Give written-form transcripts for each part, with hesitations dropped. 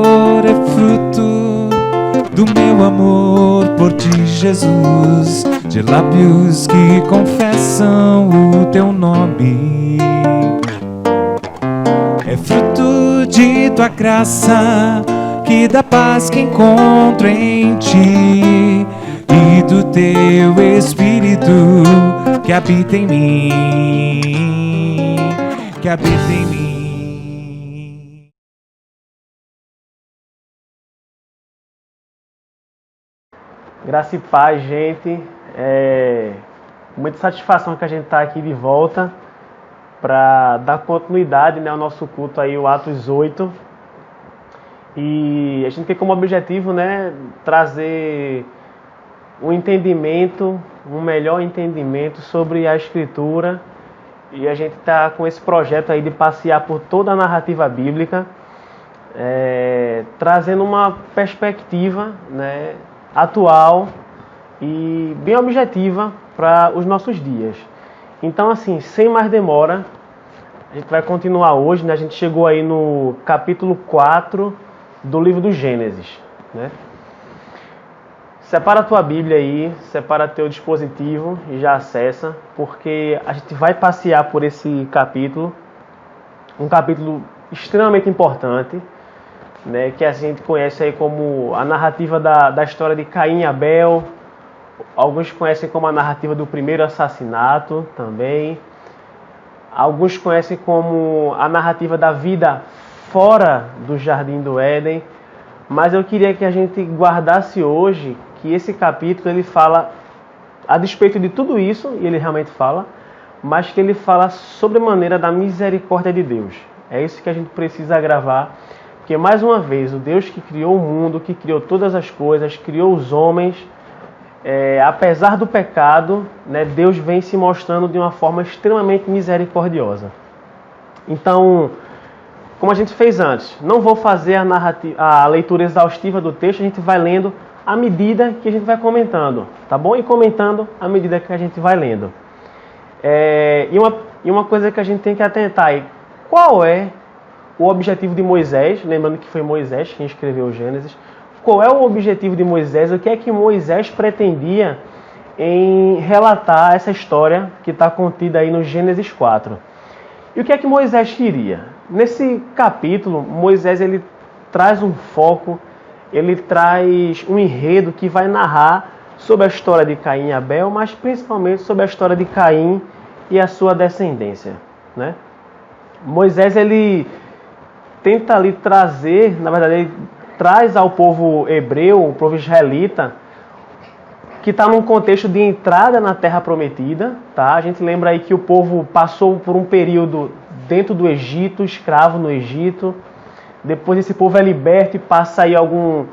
amor é fruto do meu amor por ti, Jesus, de lábios que confessam o teu nome. É fruto de tua graça que dá paz que encontro em ti, e do teu Espírito que habita em mim, que habita em mim. Graça e paz, gente. Muita satisfação que a gente está aqui de volta para dar continuidade, né, ao nosso culto aí, o Atos 8. E a gente tem como objetivo, né, trazer um entendimento, um melhor entendimento sobre a Escritura. E a gente está com esse projeto aí de passear por toda a narrativa bíblica, trazendo uma perspectiva, né, atual e bem objetiva para os nossos dias. Então, assim, sem mais demora, a gente vai continuar hoje, né? A gente chegou aí no capítulo 4 do livro do Gênesis, né? Separa a tua Bíblia aí, separa teu dispositivo e já acessa, porque a gente vai passear por esse capítulo, um capítulo extremamente importante, né, que a gente conhece aí como a narrativa da história de Caim e Abel. Alguns conhecem como a narrativa do primeiro assassinato também. Alguns conhecem como a narrativa da vida fora do Jardim do Éden. Mas eu queria que a gente guardasse hoje que esse capítulo ele fala a despeito de tudo isso, e ele realmente fala, mas que ele fala sobremaneira da misericórdia de Deus. É isso que a gente precisa gravar. Porque, mais uma vez, o Deus que criou o mundo, que criou todas as coisas, criou os homens, apesar do pecado, né, Deus vem se mostrando de uma forma extremamente misericordiosa. Então, como a gente fez antes, não vou fazer a leitura exaustiva do texto, a gente vai lendo à medida que a gente vai comentando, tá bom? E comentando à medida que a gente vai lendo. E uma coisa que a gente tem que atentar aí, qual é o objetivo de Moisés? Lembrando que foi Moisés quem escreveu o Gênesis. Qual é o objetivo de Moisés? O que é que Moisés pretendia em relatar essa história que está contida aí no Gênesis 4? E o que é que Moisés queria? Nesse capítulo, Moisés ele traz um foco, ele traz um enredo que vai narrar sobre a história de Caim e Abel, mas principalmente sobre a história de Caim e a sua descendência, né? Moisés ele tenta ali trazer, na verdade, ele traz ao povo hebreu, o povo israelita, que está num contexto de entrada na Terra Prometida, tá? A gente lembra aí que o povo passou por um período dentro do Egito, escravo no Egito. Depois esse povo é liberto e passa aí um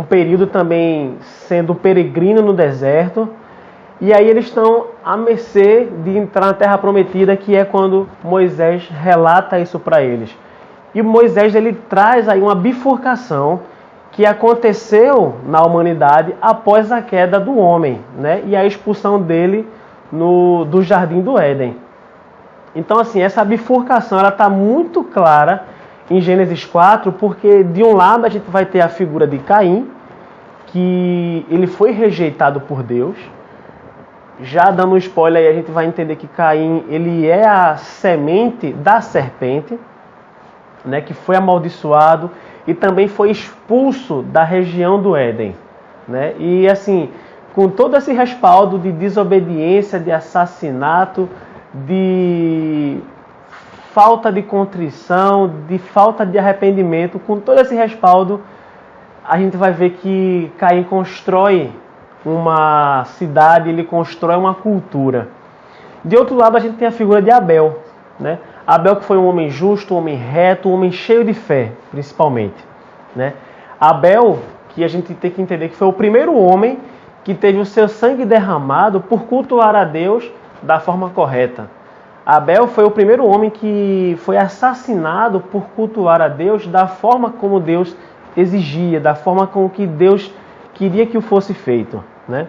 período também sendo peregrino no deserto. E aí eles estão à mercê de entrar na Terra Prometida, que é quando Moisés relata isso para eles. E Moisés ele traz aí uma bifurcação que aconteceu na humanidade após a queda do homem, né? E a expulsão dele do Jardim do Éden. Então, assim, essa bifurcação está muito clara em Gênesis 4, porque de um lado a gente vai ter a figura de Caim, que ele foi rejeitado por Deus. Já dando um spoiler aí, a gente vai entender que Caim ele é a semente da serpente, né, que foi amaldiçoado e também foi expulso da região do Éden, né? E assim, com todo esse respaldo de desobediência, de assassinato, de falta de contrição, de falta de arrependimento, com todo esse respaldo, a gente vai ver que Caim constrói uma cidade, ele constrói uma cultura. De outro lado, a gente tem a figura de Abel, né? Abel que foi um homem justo, um homem reto, um homem cheio de fé, principalmente, né? Abel, que a gente tem que entender que foi o primeiro homem que teve o seu sangue derramado por cultuar a Deus da forma correta. Abel foi o primeiro homem que foi assassinado por cultuar a Deus da forma como Deus exigia, da forma como que Deus queria que o fosse feito, né?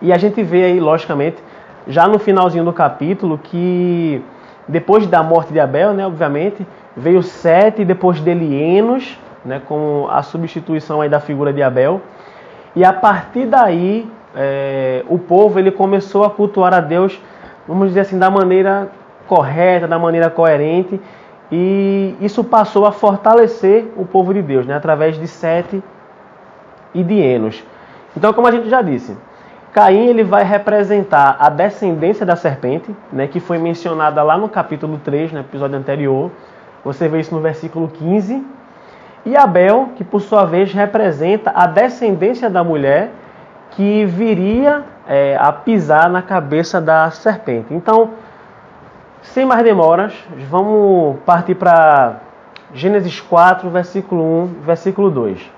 E a gente vê aí, logicamente, já no finalzinho do capítulo, que depois da morte de Abel, né, obviamente, veio Sete e depois dele Enos, né, com a substituição aí da figura de Abel. E a partir daí, o povo ele começou a cultuar a Deus, vamos dizer assim, da maneira correta, da maneira coerente. E isso passou a fortalecer o povo de Deus, né, através de Sete e de Enos. Então, como a gente já disse, Caim ele vai representar a descendência da serpente, né, que foi mencionada lá no capítulo 3, no episódio anterior. Você vê isso no versículo 15. E Abel, que por sua vez representa a descendência da mulher que viria a pisar na cabeça da serpente. Então, sem mais demoras, vamos partir para Gênesis 4, versículo 1, versículo 2.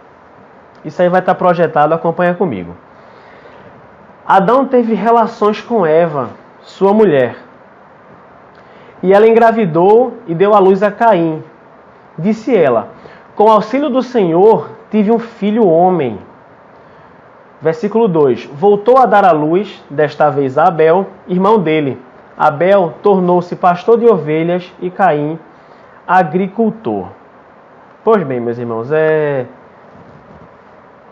Isso aí vai estar projetado, acompanha comigo. Adão teve relações com Eva, sua mulher. E ela engravidou e deu à luz a Caim. Disse ela: com auxílio do Senhor, tive um filho homem. Versículo 2. Voltou a dar à luz, desta vez a Abel, irmão dele. Abel tornou-se pastor de ovelhas e Caim, agricultor. Pois bem, meus irmãos,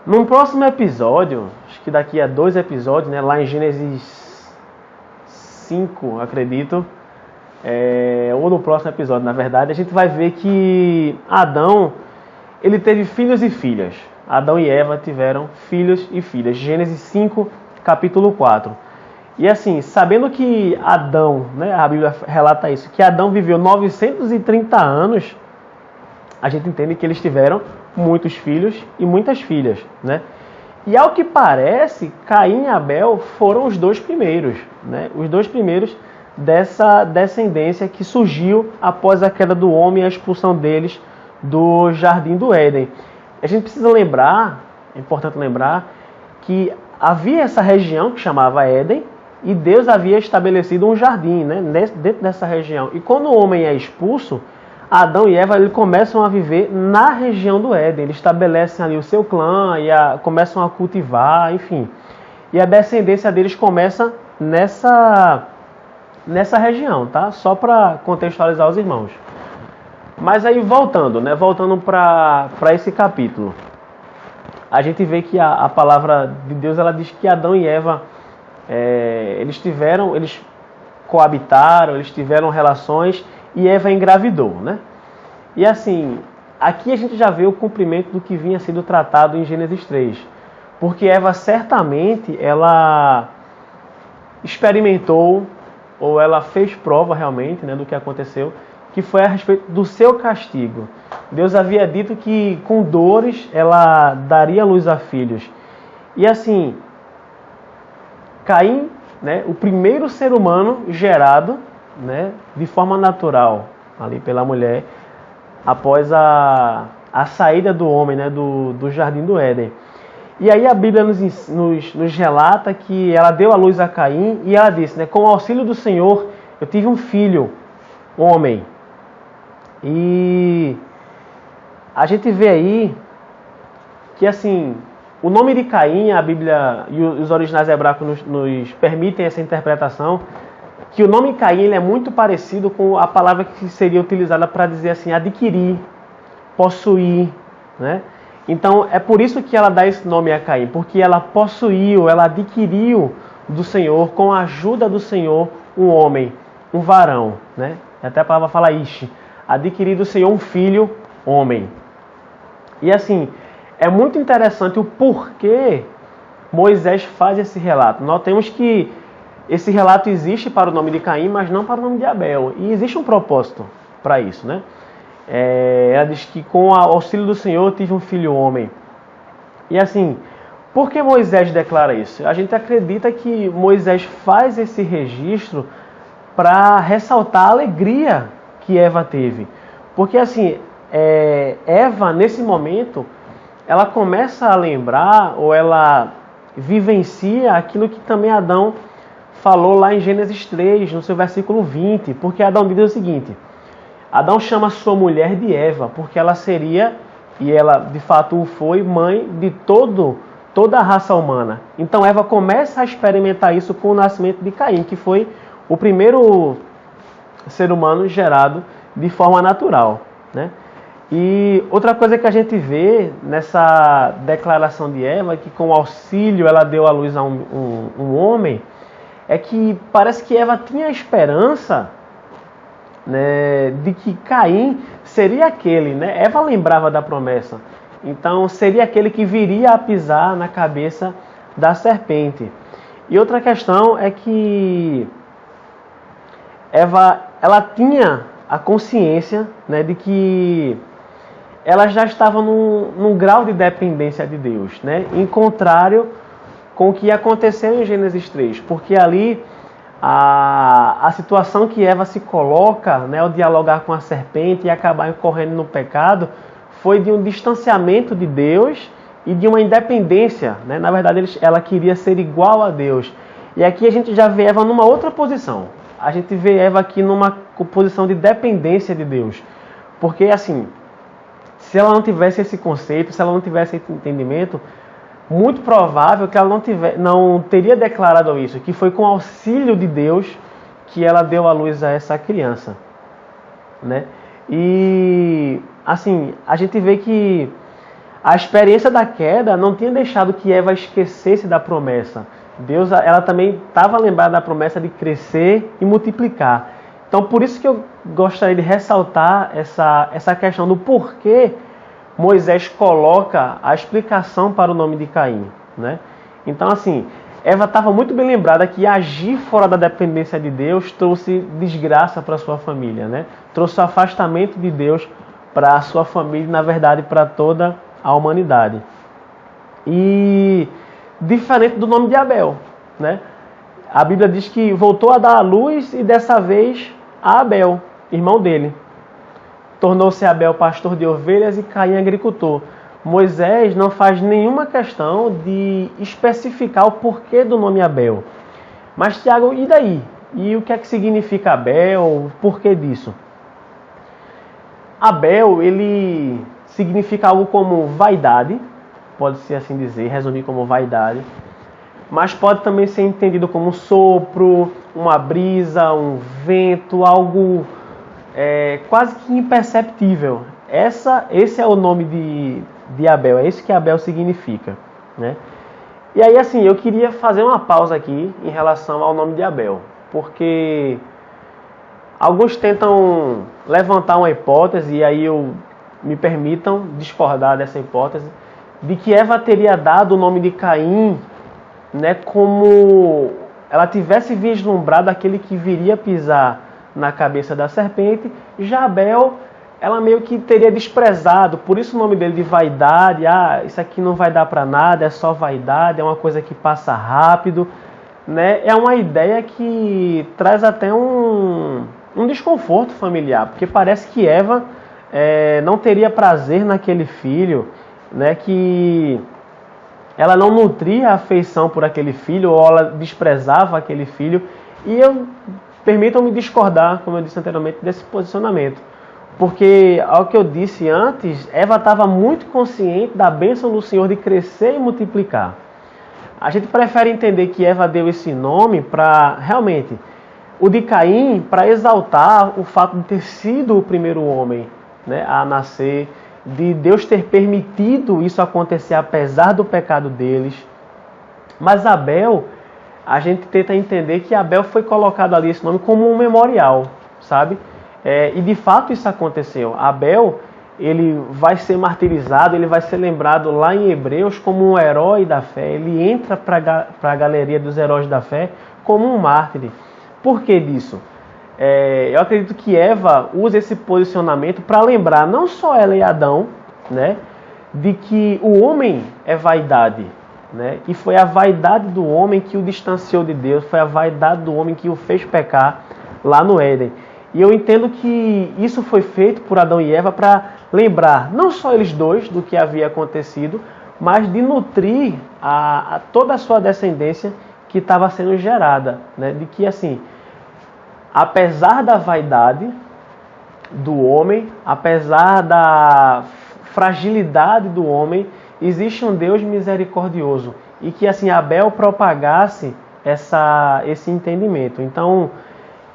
num próximo episódio, acho que daqui a 2 episódios, né, lá em Gênesis 5, acredito, ou no próximo episódio, na verdade, a gente vai ver que Adão, ele teve filhos e filhas. Adão e Eva tiveram filhos e filhas. Gênesis 5, capítulo 4. E assim, sabendo que Adão, né, a Bíblia relata isso, que Adão viveu 930 anos, a gente entende que eles tiveram muitos filhos e muitas filhas, né? E ao que parece, Caim e Abel foram os 2 primeiros, né? Os 2 primeiros dessa descendência que surgiu após a queda do homem e a expulsão deles do Jardim do Éden. A gente precisa lembrar, é importante lembrar, que havia essa região que chamava Éden, e Deus havia estabelecido um jardim, né, dentro dessa região. E quando o homem é expulso, Adão e Eva eles começam a viver na região do Éden. Eles estabelecem ali o seu clã e começam a cultivar, enfim. E a descendência deles começa nessa região, tá? Só para contextualizar os irmãos. Mas aí voltando para esse capítulo, a gente vê que a palavra de Deus ela diz que Adão e Eva eles coabitaram, eles tiveram relações e Eva engravidou, né? E assim, aqui a gente já vê o cumprimento do que vinha sendo tratado em Gênesis 3. Porque Eva certamente, ela experimentou, ou ela fez prova realmente, né, do que aconteceu, que foi a respeito do seu castigo. Deus havia dito que com dores ela daria luz a filhos. E assim, Caim, né, o primeiro ser humano gerado, né, de forma natural ali pela mulher, após a saída do homem, né, do Jardim do Éden. E aí a Bíblia nos relata que ela deu à luz a Caim e ela disse, né, com o auxílio do Senhor eu tive um filho, homem. E a gente vê aí que assim, o nome de Caim, a Bíblia e os originais hebraicos nos permitem essa interpretação, que o nome Caim ele é muito parecido com a palavra que seria utilizada para dizer assim, adquirir, possuir, né? Então é por isso que ela dá esse nome a Caim, porque ela possuiu, ela adquiriu do Senhor, com a ajuda do Senhor, um homem, um varão, né? Até a palavra fala ish, adquirir do Senhor um filho, homem. E assim, é muito interessante o porquê Moisés faz esse relato. Nós temos que esse relato existe para o nome de Caim, mas não para o nome de Abel. E existe um propósito para isso, né? Ela diz que com o auxílio do Senhor tive um filho homem. E assim, por que Moisés declara isso? A gente acredita que Moisés faz esse registro para ressaltar a alegria que Eva teve. Porque assim, Eva nesse momento, ela começa a lembrar, ou ela vivencia aquilo que também Adão falou lá em Gênesis 3, no seu versículo 20, porque Adão diz o seguinte, Adão chama sua mulher de Eva, porque ela seria, e ela de fato o foi, mãe de toda a raça humana. Então Eva começa a experimentar isso com o nascimento de Caim, que foi o primeiro ser humano gerado de forma natural, né? E outra coisa que a gente vê nessa declaração de Eva, que com o auxílio ela deu à luz a um homem, é que parece que Eva tinha a esperança, né, de que Caim seria aquele, né? Eva lembrava da promessa. Então seria aquele que viria a pisar na cabeça da serpente. E outra questão é que Eva, ela tinha a consciência, né, de que ela já estava num grau de dependência de Deus, né? Em contrário com o que aconteceu em Gênesis 3, porque ali a situação que Eva se coloca, né, ao dialogar com a serpente e acabar incorrendo no pecado, foi de um distanciamento de Deus e de uma independência, né? Na verdade, ela queria ser igual a Deus. E aqui a gente já vê Eva numa outra posição. A gente vê Eva aqui numa posição de dependência de Deus. Porque, assim, se ela não tivesse esse conceito, se ela não tivesse esse entendimento, muito provável que ela não teria declarado isso, que foi com o auxílio de Deus que ela deu à luz a essa criança, né? E, assim, a gente vê que a experiência da queda não tinha deixado que Eva esquecesse da promessa. Deus, ela também estava lembrada da promessa de crescer e multiplicar. Então, por isso que eu gostaria de ressaltar essa questão do porquê Moisés coloca a explicação para o nome de Caim, né? Então, assim, Eva estava muito bem lembrada que agir fora da dependência de Deus trouxe desgraça para sua família, né? Trouxe o afastamento de Deus para a sua família e, na verdade, para toda a humanidade. E diferente do nome de Abel, né? A Bíblia diz que voltou a dar à luz e dessa vez a Abel, irmão dele. Tornou-se Abel pastor de ovelhas e Caim agricultor. Moisés não faz nenhuma questão de especificar o porquê do nome Abel. Mas, Tiago, e daí? E o que é que significa Abel? O porquê disso? Abel, ele significa algo como vaidade, pode-se assim dizer, resumir como vaidade. Mas pode também ser entendido como um sopro, uma brisa, um vento, algo quase que imperceptível. Esse é o nome de Abel, é isso que Abel significa, né? E aí, assim, eu queria fazer uma pausa aqui em relação ao nome de Abel, porque alguns tentam levantar uma hipótese, e aí me permitam discordar dessa hipótese, de que Eva teria dado o nome de Caim, né, como ela tivesse vislumbrado aquele que viria pisar na cabeça da serpente. Já Abel, ela meio que teria desprezado, por isso o nome dele de vaidade. Isso aqui não vai dar para nada, é só vaidade, é uma coisa que passa rápido, né? É uma ideia que traz até um desconforto familiar, porque parece que Eva não teria prazer naquele filho, né? Que ela não nutria afeição por aquele filho, ou ela desprezava aquele filho. E permitam-me discordar, como eu disse anteriormente, desse posicionamento. Porque, ao que eu disse antes, Eva estava muito consciente da bênção do Senhor de crescer e multiplicar. A gente prefere entender que Eva deu esse nome para, realmente, o de Caim, para exaltar o fato de ter sido o primeiro homem, né, a nascer, de Deus ter permitido isso acontecer apesar do pecado deles. Mas Abel, a gente tenta entender que Abel foi colocado ali esse nome como um memorial, sabe? E de fato isso aconteceu. Abel, ele vai ser martirizado, ele vai ser lembrado lá em Hebreus como um herói da fé. Ele entra para a galeria dos heróis da fé como um mártir. Por que disso? Eu acredito que Eva usa esse posicionamento para lembrar não só ela e Adão, né, de que o homem é vaidade, né, e foi a vaidade do homem que o distanciou de Deus, foi a vaidade do homem que o fez pecar lá no Éden. E eu entendo que isso foi feito por Adão e Eva para lembrar não só eles dois do que havia acontecido, mas de nutrir a toda a sua descendência que estava sendo gerada, né, de que assim, apesar da vaidade do homem, apesar da fragilidade do homem, existe um Deus misericordioso. E que assim Abel propagasse esse entendimento. Então,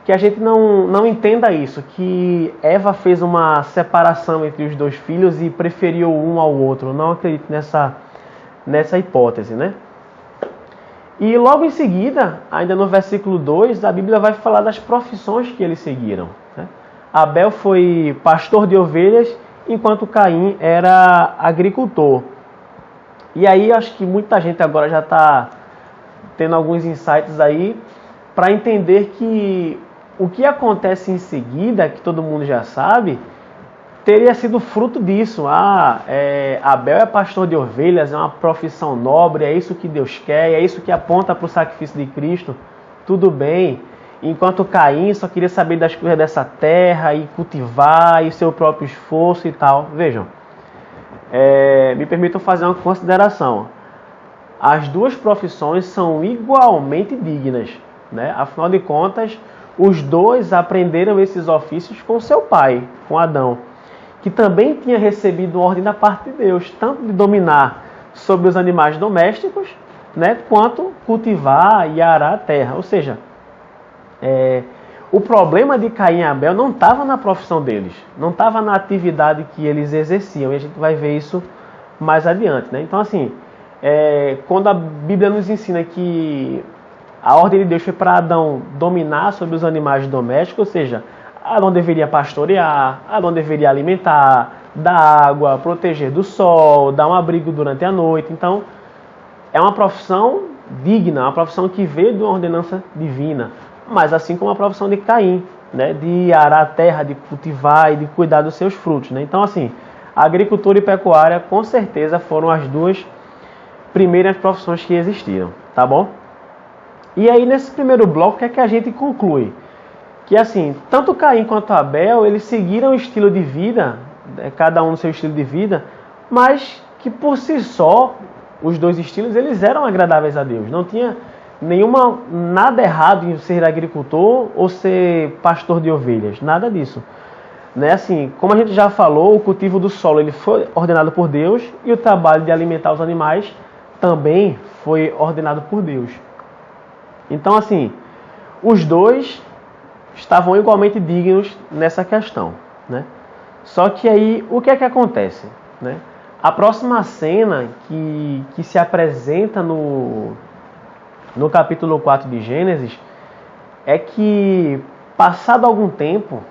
que a gente não entenda isso, que Eva fez uma separação entre os dois filhos e preferiu um ao outro. Eu não acredito nessa hipótese, né? E logo em seguida, ainda no versículo 2, a Bíblia vai falar das profissões que eles seguiram, né? Abel foi pastor de ovelhas, enquanto Caim era agricultor. E aí acho que muita gente agora já está tendo alguns insights aí para entender que o que acontece em seguida, que todo mundo já sabe, teria sido fruto disso. Abel é pastor de ovelhas, é uma profissão nobre, é isso que Deus quer, é isso que aponta para o sacrifício de Cristo. Tudo bem. Enquanto Caim só queria saber das coisas dessa terra e cultivar e seu próprio esforço e tal. Vejam, me permitam fazer uma consideração. As duas profissões são igualmente dignas, né? Afinal de contas, os dois aprenderam esses ofícios com seu pai, com Adão, que também tinha recebido ordem da parte de Deus, tanto de dominar sobre os animais domésticos, né, quanto cultivar e arar a terra. Ou seja, o problema de Caim e Abel não estava na profissão deles, não estava na atividade que eles exerciam, e a gente vai ver isso mais adiante, né? Então, assim, quando a Bíblia nos ensina que a ordem de Deus foi para Adão dominar sobre os animais domésticos, ou seja, Adão deveria pastorear, Adão deveria alimentar, dar água, proteger do sol, dar um abrigo durante a noite. Então, é uma profissão digna, uma profissão que veio de uma ordenança divina, mas assim como a profissão de Caim, né, de arar a terra, de cultivar e de cuidar dos seus frutos, né? Então, assim, a agricultura e pecuária com certeza foram as duas primeiras profissões que existiram, tá bom? E aí, nesse primeiro bloco, o que é que a gente conclui? Que, assim, tanto Caim quanto Abel, eles seguiram um estilo de vida, cada um no seu estilo de vida, mas que por si só, os dois estilos, eles eram agradáveis a Deus. Não tinha nada errado em ser agricultor ou ser pastor de ovelhas, nada disso. Né? Assim, como a gente já falou, o cultivo do solo ele foi ordenado por Deus e o trabalho de alimentar os animais também foi ordenado por Deus. Então, assim, os dois estavam igualmente dignos nessa questão, né? Só que aí, o que é que acontece, né? A próxima cena que se apresenta no capítulo 4 de Gênesis é que, passado algum tempo,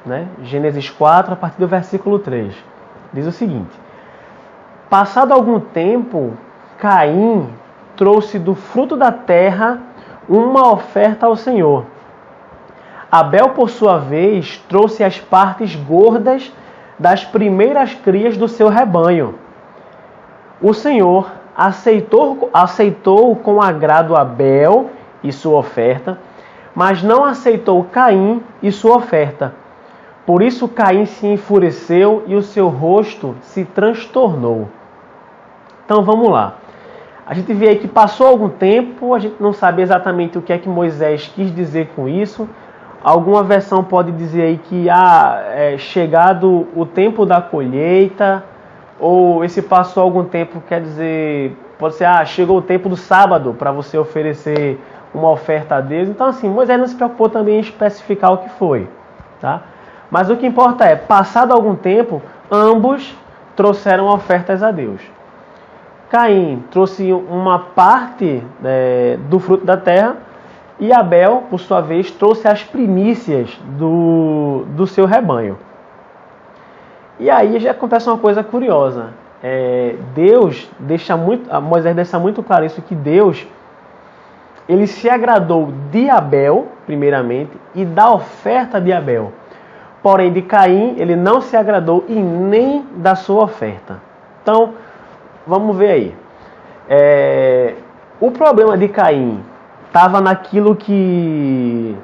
né? Gênesis 4, a partir do versículo 3, diz o seguinte: passado algum tempo, Caim trouxe do fruto da terra uma oferta ao Senhor. Abel, por sua vez, trouxe as partes gordas das primeiras crias do seu rebanho. O Senhor aceitou com agrado Abel e sua oferta, mas não aceitou Caim e sua oferta. Por isso Caim se enfureceu e o seu rosto se transtornou. Então vamos lá. A gente vê aí que passou algum tempo, a gente não sabe exatamente o que é que Moisés quis dizer com isso. Alguma versão pode dizer aí que chegado o tempo da colheita, ou esse passou algum tempo quer dizer, pode ser, chegou o tempo do sábado para você oferecer uma oferta a Deus. Então, assim, Moisés não se preocupou também em especificar o que foi, tá? Mas o que importa é, passado algum tempo, ambos trouxeram ofertas a Deus. Caim trouxe uma parte do fruto da terra e Abel, por sua vez, trouxe as primícias do seu rebanho. E aí já acontece uma coisa curiosa. Moisés deixa muito claro isso, que Deus ele se agradou de Abel, primeiramente, e da oferta de Abel. Porém, de Caim, ele não se agradou e nem da sua oferta. Então, vamos ver aí. O problema de Caim estava naquilo que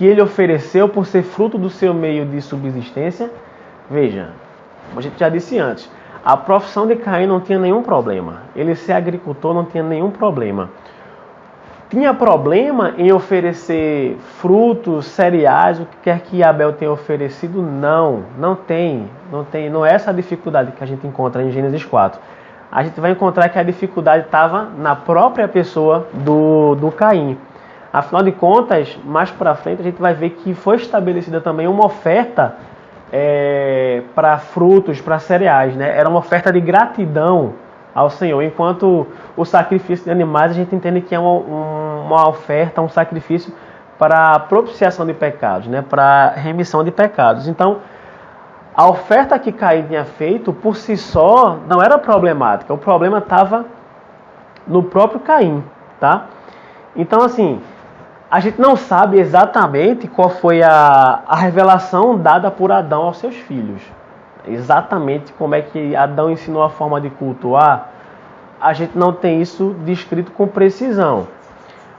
ele ofereceu por ser fruto do seu meio de subsistência. Veja, como a gente já disse antes, a profissão de Caim não tinha nenhum problema. Ele ser agricultor não tinha nenhum problema. Tinha problema em oferecer frutos, cereais, o que quer que Abel tenha oferecido? Não é essa a dificuldade que a gente encontra em Gênesis 4. A gente vai encontrar que a dificuldade estava na própria pessoa do Caim. Afinal de contas, mais para frente a gente vai ver que foi estabelecida também uma oferta para frutos, para cereais, né? Era uma oferta de gratidão ao Senhor, enquanto o sacrifício de animais a gente entende que é uma oferta, um sacrifício para propiciação de pecados, né? Para remissão de pecados. Então, a oferta que Caim tinha feito, por si só, não era problemática. O problema estava no próprio Caim, tá? Então, assim, a gente não sabe exatamente qual foi a revelação dada por Adão aos seus filhos. Exatamente como é que Adão ensinou a forma de cultuar, a gente não tem isso descrito com precisão.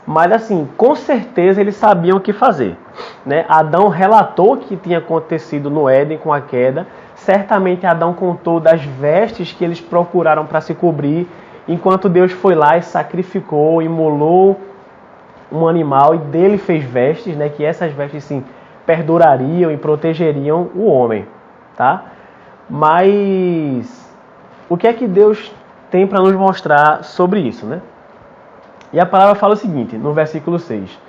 Mas, assim, com certeza eles sabiam o que fazer, né? Adão relatou o que tinha acontecido no Éden com a queda. Certamente Adão contou das vestes que eles procuraram para se cobrir, enquanto Deus foi lá e sacrificou, imolou um animal e dele fez vestes, né? Que essas vestes, sim, perdurariam e protegeriam o homem, tá? Mas o que é que Deus tem para nos mostrar sobre isso, né? E a palavra fala o seguinte, no versículo 6.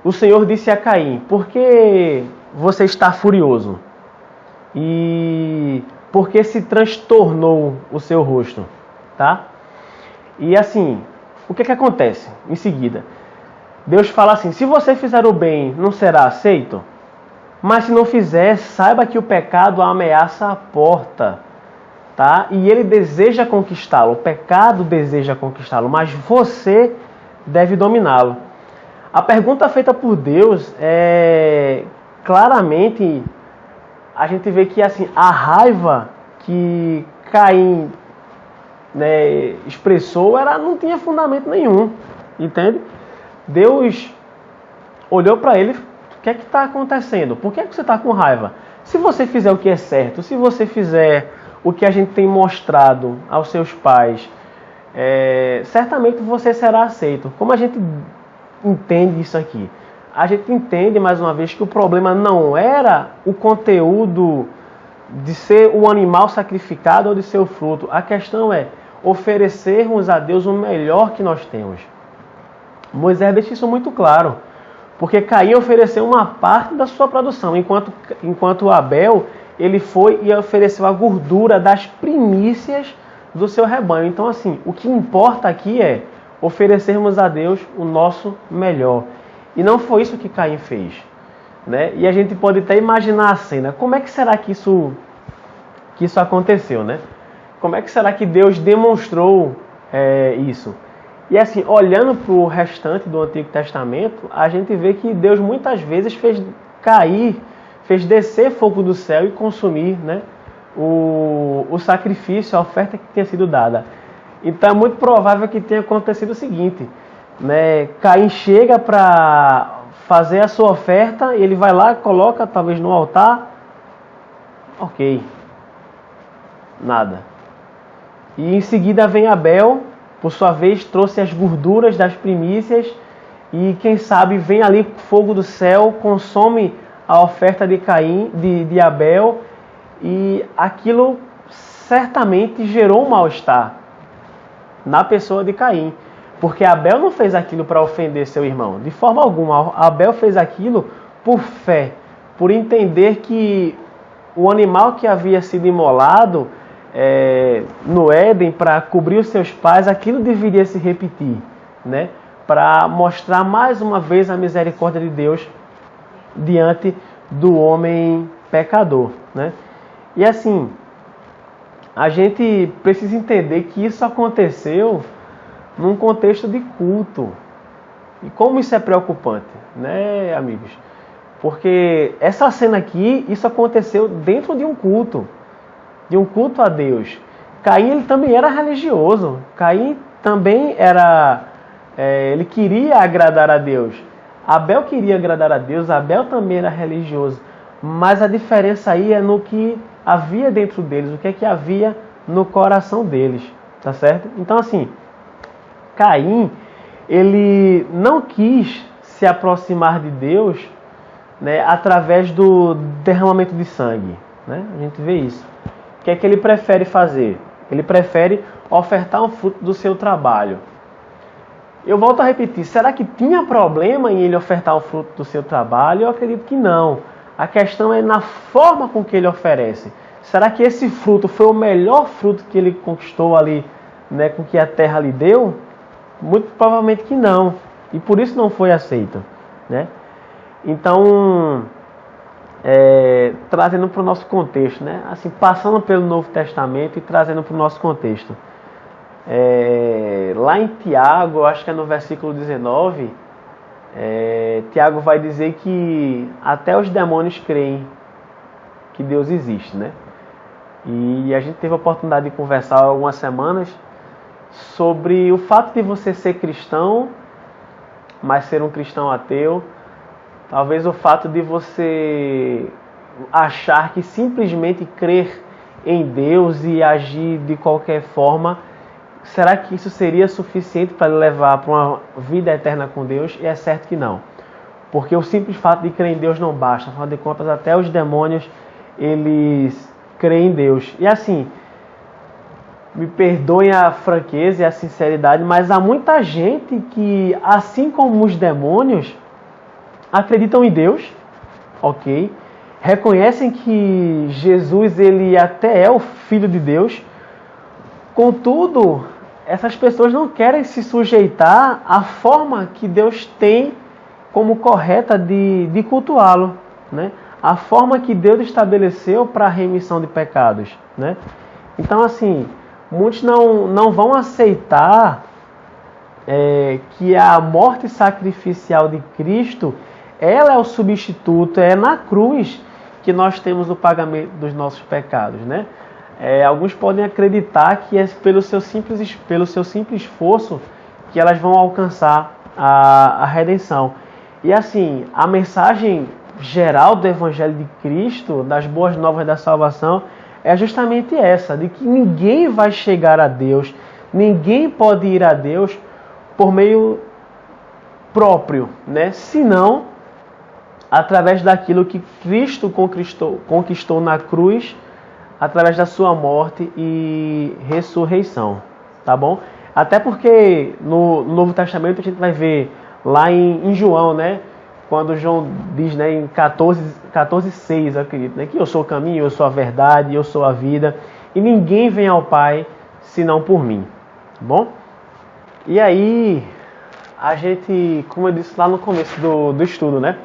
O Senhor disse a Caim: por que você está furioso? E por que se transtornou o seu rosto? Tá? E assim, o que acontece em seguida? Deus fala assim: se você fizer o bem, não será aceito? Mas se não fizer, saiba que o pecado ameaça a porta. Tá? E ele deseja conquistá-lo. O pecado deseja conquistá-lo, mas você deve dominá-lo. A pergunta feita por Deus é claramente, a gente vê que assim, a raiva que Caim, né, expressou não tinha fundamento nenhum, entende? Deus olhou para ele: o que é que está acontecendo? Por que é que você está com raiva? Se você fizer o que é certo, se você fizer o que a gente tem mostrado aos seus pais, certamente você será aceito. Como a gente entende isso aqui? A gente entende, mais uma vez, que o problema não era o conteúdo de ser o animal sacrificado ou de ser o fruto. A questão é oferecermos a Deus o melhor que nós temos. Moisés deixa isso muito claro, porque Caim ofereceu uma parte da sua produção, enquanto Abel, ele foi e ofereceu a gordura das primícias do seu rebanho. Então, assim, o que importa aqui é oferecermos a Deus o nosso melhor. E não foi isso que Caim fez, né? E a gente pode até imaginar a cena. Como é que será que isso aconteceu, né? Como é que será que Deus demonstrou isso? E assim, olhando para o restante do Antigo Testamento, a gente vê que Deus muitas vezes fez descer fogo do céu e consumir, né, o sacrifício, a oferta que tinha sido dada. Então é muito provável que tenha acontecido o seguinte, né? Caim chega para fazer a sua oferta e ele vai lá, coloca talvez no altar, ok, nada. E em seguida vem Abel, por sua vez trouxe as gorduras das primícias e quem sabe vem ali fogo do céu, consome a oferta de Caim, de Abel, e aquilo certamente gerou um mal-estar na pessoa de Caim, porque Abel não fez aquilo para ofender seu irmão, de forma alguma. Abel fez aquilo por fé, por entender que o animal que havia sido imolado no Éden para cobrir os seus pais, aquilo deveria se repetir, né? Para mostrar mais uma vez a misericórdia de Deus diante do homem pecador, né? E assim, a gente precisa entender que isso aconteceu num contexto de culto. E como isso é preocupante, né, amigos? Porque essa cena aqui, isso aconteceu dentro de um culto a Deus. Caim, ele também era religioso. Caim também ele queria agradar a Deus. Abel queria agradar a Deus, Abel também era religioso. Mas a diferença aí é no que havia dentro deles, o que é que havia no coração deles, tá certo? Então assim, Caim, ele não quis se aproximar de Deus, né, através do derramamento de sangue, né? A gente vê isso. O que é que ele prefere fazer? Ele prefere ofertar um fruto do seu trabalho. eu volto a repetir, será que tinha problema em ele ofertar o fruto do seu trabalho? Eu acredito que não. A questão é na forma com que ele oferece. Será que esse fruto foi o melhor fruto que ele conquistou ali, né, com que a terra lhe deu? Muito provavelmente que não. E por isso não foi aceito, né? Então, trazendo para o nosso contexto, né? Assim, passando pelo Novo Testamento e trazendo para o nosso contexto. Lá em Tiago, acho que é no versículo 19, Tiago vai dizer que até os demônios creem que Deus existe, né? E a gente teve a oportunidade de conversar há algumas semanas sobre o fato de você ser cristão, mas ser um cristão ateu. Talvez o fato de você achar que simplesmente crer em Deus e agir de qualquer forma, será que isso seria suficiente para levar para uma vida eterna com Deus? E é certo que não. Porque o simples fato de crer em Deus não basta. Afinal de contas, até os demônios, eles creem em Deus. E assim, me perdoem a franqueza e a sinceridade, mas há muita gente que, assim como os demônios, acreditam em Deus, ok? Reconhecem que Jesus, ele até é o Filho de Deus. Contudo, essas pessoas não querem se sujeitar à forma que Deus tem como correta de cultuá-lo, né? A forma que Deus estabeleceu para a remissão de pecados, né? Então, assim, muitos não vão aceitar que a morte sacrificial de Cristo, ela é o substituto, é na cruz que nós temos o pagamento dos nossos pecados, né? Alguns podem acreditar que é pelo seu simples esforço que elas vão alcançar a redenção. E assim, a mensagem geral do Evangelho de Cristo, das boas novas da salvação, é justamente essa, de que ninguém vai chegar a Deus, ninguém pode ir a Deus por meio próprio, né? Senão através daquilo que Cristo conquistou na cruz, através da sua morte e ressurreição, tá bom? Até porque no Novo Testamento a gente vai ver lá em João, né? Quando João diz, né, em 14:6, eu acredito, né, que eu sou o caminho, eu sou a verdade, eu sou a vida, e ninguém vem ao Pai senão por mim, tá bom? E aí, a gente, como eu disse lá no começo do estudo, né?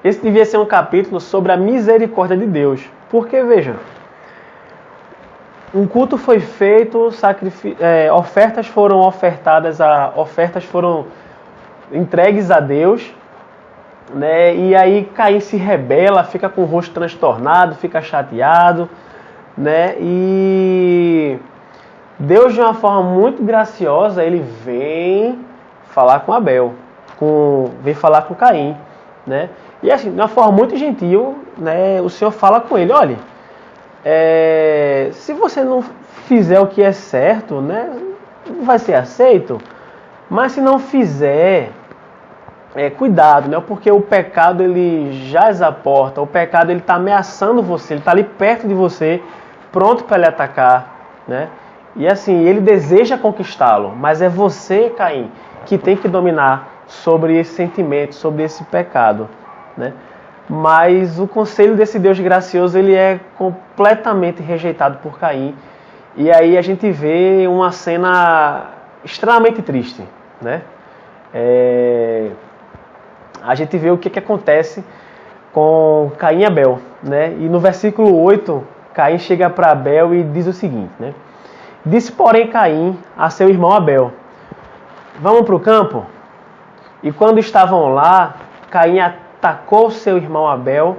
Esse devia ser um capítulo sobre a misericórdia de Deus. Porque, veja, um culto foi feito, ofertas foram ofertadas, ofertas foram entregues a Deus, né? E aí Caim se rebela, fica com o rosto transtornado, fica chateado, né? E Deus, de uma forma muito graciosa, ele vem falar com Abel, vem falar com Caim, né? E assim, de uma forma muito gentil, né, o Senhor fala com ele, olha, se você não fizer o que é certo, né, vai ser aceito, mas se não fizer, cuidado, né, porque o pecado ele já exaporta, o pecado ele está ameaçando você, ele está ali perto de você, pronto para lhe atacar, né, e assim, ele deseja conquistá-lo, mas é você, Caim, que tem que dominar sobre esse sentimento, sobre esse pecado, né? Mas o conselho desse Deus gracioso ele é completamente rejeitado por Caim. E aí a gente vê uma cena extremamente triste, né? A gente vê o que acontece com Caim e Abel, né? E no versículo 8, Caim chega para Abel e diz o seguinte, né? Disse, porém, Caim a seu irmão Abel, vamos para o campo? E quando estavam lá, Caim atacou seu irmão Abel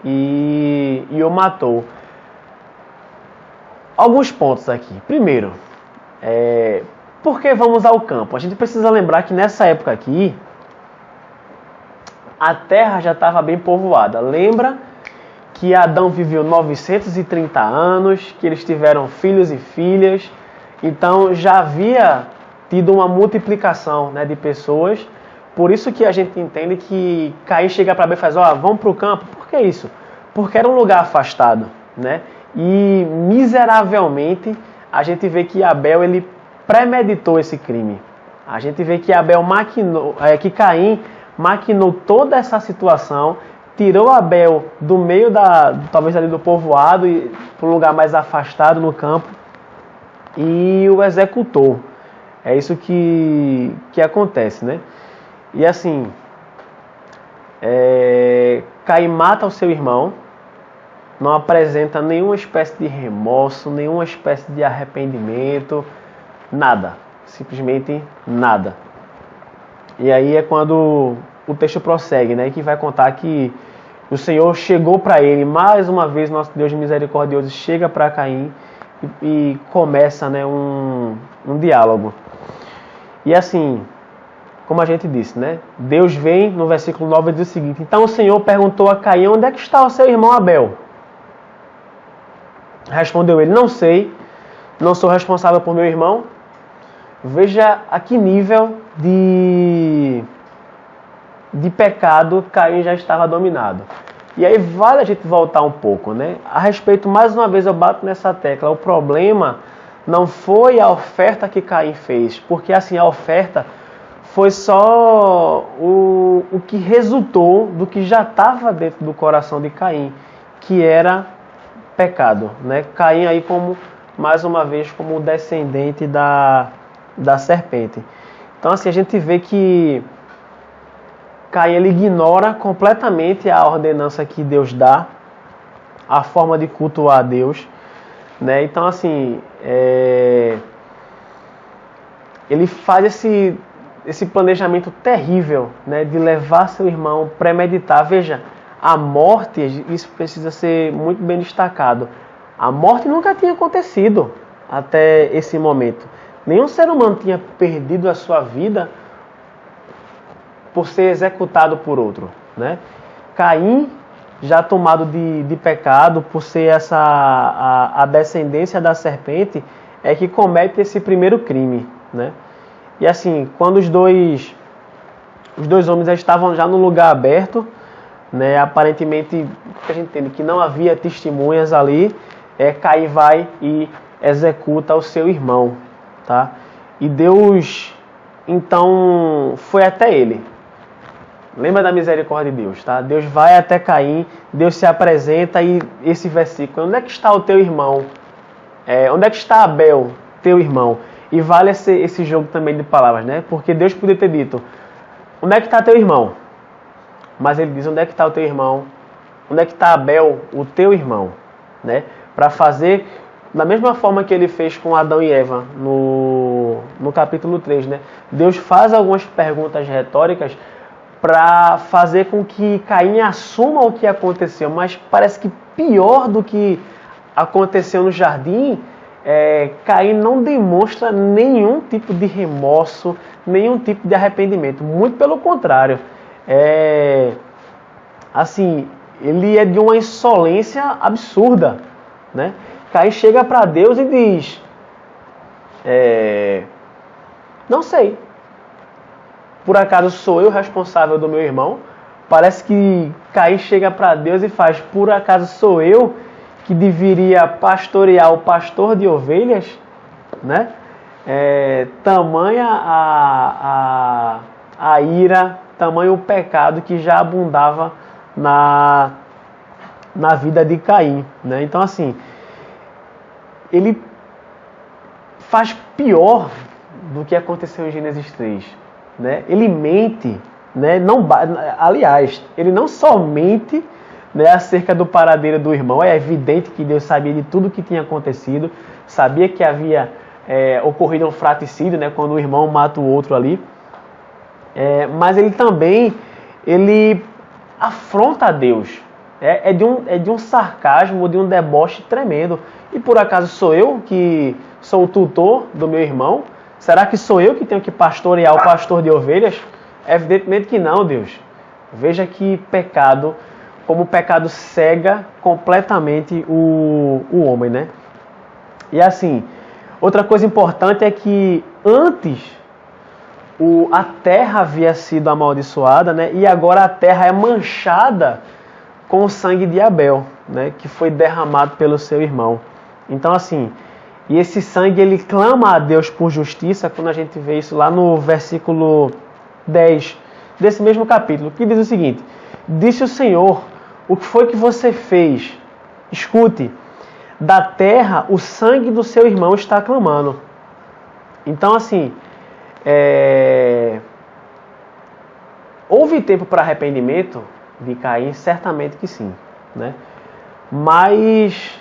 e o matou. Alguns pontos aqui. Primeiro, por que vamos ao campo? A gente precisa lembrar que nessa época aqui, a terra já estava bem povoada. Lembra que Adão viveu 930 anos, que eles tiveram filhos e filhas. Então já havia tido uma multiplicação, né, de pessoas. Por isso que a gente entende que Caim chega para Abel e faz, vamos para o campo. Por que isso? Porque era um lugar afastado, né? E miseravelmente a gente vê que Abel ele premeditou esse crime, A gente vê que que Caim maquinou toda essa situação, tirou Abel do meio talvez ali do povoado e para um lugar mais afastado no campo e o executou. É isso que acontece, né? E assim, Caim mata o seu irmão, não apresenta nenhuma espécie de remorso, nenhuma espécie de arrependimento, nada, simplesmente nada. E aí é quando o texto prossegue, né, que vai contar que o Senhor chegou para ele, mais uma vez nosso Deus misericordioso chega para Caim e começa, né, um diálogo. E assim, como a gente disse, né, Deus vem no versículo 9 e diz o seguinte: então o Senhor perguntou a Caim, onde é que está o seu irmão Abel? Respondeu ele, não sei, não sou responsável por meu irmão. Veja a que nível de pecado Caim já estava dominado. E aí vale a gente voltar um pouco, né? A respeito, mais uma vez eu bato nessa tecla, o problema não foi a oferta que Caim fez, porque assim, a oferta foi só o que resultou do que já estava dentro do coração de Caim, que era pecado, né? Caim aí mais uma vez, como descendente da serpente. Então assim, a gente vê que Caim ele ignora completamente a ordenança que Deus dá, a forma de cultuar a Deus, né? Então assim, ele faz esse planejamento terrível, né, de levar seu irmão, premeditar. Veja, a morte, isso precisa ser muito bem destacado, a morte nunca tinha acontecido até esse momento. Nenhum ser humano tinha perdido a sua vida por ser executado por outro, né? Caim, já tomado de pecado, por ser a descendência da serpente, é que comete esse primeiro crime, né? E assim, quando os dois homens já estavam já no lugar aberto, né, aparentemente, a gente entende que não havia testemunhas ali, Caim vai e executa o seu irmão, tá? E Deus, então, foi até ele. Lembra da misericórdia de Deus, tá? Deus vai até Caim, Deus se apresenta e esse versículo, onde é que está o teu irmão? Onde é que está Abel, teu irmão? E vale esse jogo também de palavras, né? Porque Deus podia ter dito, onde é que está teu irmão? Mas ele diz, onde é que está o teu irmão? Onde é que está Abel, o teu irmão? Né? Para fazer da mesma forma que ele fez com Adão e Eva no capítulo 3. Né? Deus faz algumas perguntas retóricas para fazer com que Caim assuma o que aconteceu. Mas parece que pior do que aconteceu no jardim, Caim não demonstra nenhum tipo de remorso, nenhum tipo de arrependimento. Muito pelo contrário. Assim, ele é de uma insolência absurda, né? Caim chega para Deus e diz, não sei, por acaso sou eu responsável do meu irmão? Parece que Caim chega para Deus e faz, por acaso sou eu que deveria pastorear o pastor de ovelhas, né? Tamanha a ira, tamanho o pecado que já abundava na vida de Caim, né? Então assim, ele faz pior do que aconteceu em Gênesis 3, né? Ele mente, né? Aliás, ele não só mente, né, acerca do paradeiro do irmão. É evidente que Deus sabia de tudo que tinha acontecido, sabia que havia ocorrido um fratricídio, né, quando o irmão mata o outro ali. Mas ele também afronta a Deus. É de um sarcasmo, de um deboche tremendo. E por acaso sou eu que sou o tutor do meu irmão? Será que sou eu que tenho que pastorear o pastor de ovelhas? Evidentemente que não, Deus. Veja que pecado, como o pecado cega completamente o homem, né? E assim, outra coisa importante é que antes a terra havia sido amaldiçoada, né? E agora a terra é manchada com o sangue de Abel, né? Que foi derramado pelo seu irmão. Então assim, E esse sangue, ele clama a Deus por justiça, quando a gente vê isso lá no versículo 10 desse mesmo capítulo, que diz o seguinte: disse o Senhor, o que foi que você fez? Escute, da terra o sangue do seu irmão está clamando. Então, assim, houve tempo para arrependimento de Caim? Certamente que sim, né? Mas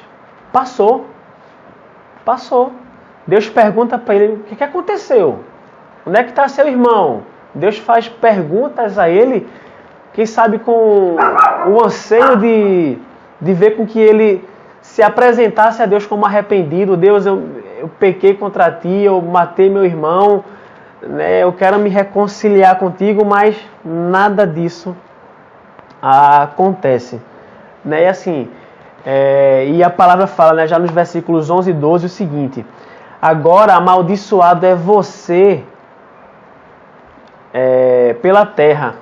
passou. Deus pergunta para ele: o que aconteceu? Onde é que está seu irmão? Deus faz perguntas a ele, quem sabe com o anseio de ver com que ele se apresentasse a Deus como arrependido. Deus, eu pequei contra ti, eu matei meu irmão, né? Eu quero me reconciliar contigo, mas nada disso acontece, né? E assim, e a palavra fala, né, já nos versículos 11 e 12 o seguinte: agora amaldiçoado é você pela terra,